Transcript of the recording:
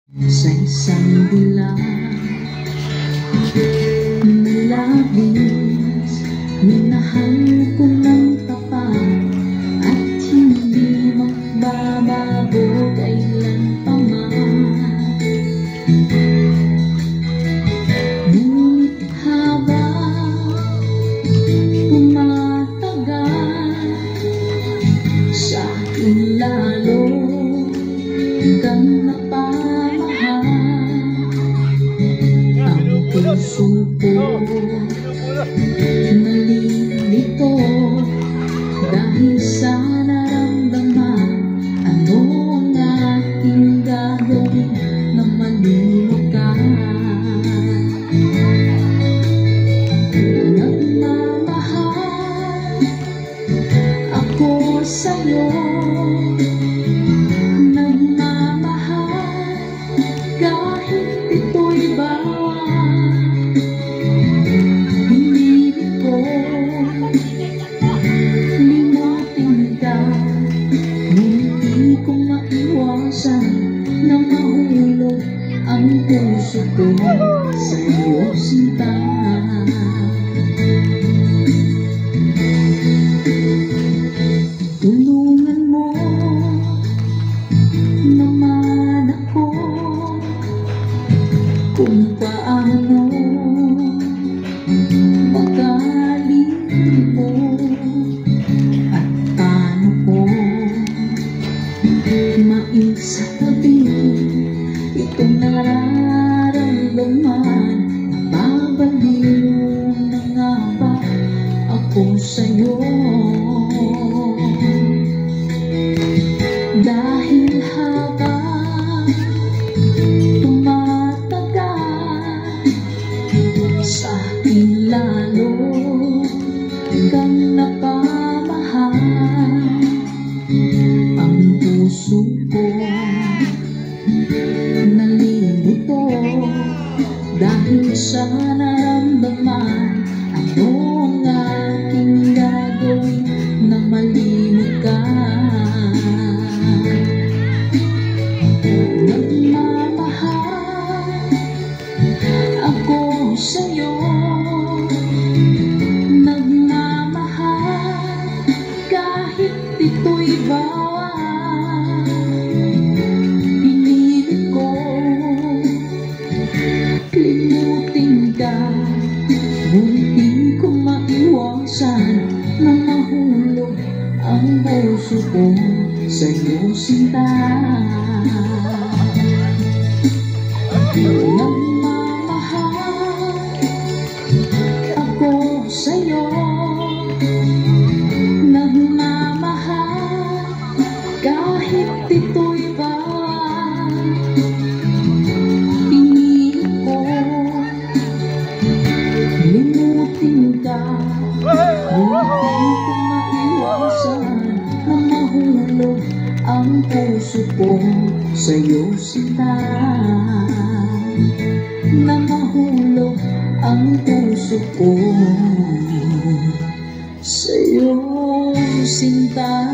Sa isang dilag na labis, minahal ko ng tapat at hindi magbabago kailan pa man. Ngunit habang tumatagal, sa akin lalo kang napamahal. Ang puso ko nalilito dahil sa naramdaman. Ano ang ating gagawin na malino ka? Nagmamahal ako sa'yo, kahit ito'y bawal. Hindi ko limutin ka, hindi ko maiwasan na mahulog ang puso ko sa iyong sinta. Tulungan mo naman ako kung paano makalimo at paano ko maisabi itong nararamdaman. Babaliw na nga ba ako sa'yo? Dahil habang sa akin lalo kang napamahal. Ang puso ko nalilito dahil sa naramdaman. Ano ang aking gagawin na malimot ka? Nagmamahal ako sa'yo, nagmamahal kahit ito'y bawal. Pinilit ko limutin ka, hindi ko maiwasan na mahulog ang puso ko sa iyong sinta. Sa'yo, nagmamahal kahit ito'y bawal. Pinilit ko limutin ka, hindi ko maiwasan na mahulog ang puso ko sa iyong sinta. Na mahulog ang puso ko sa iyong sinta.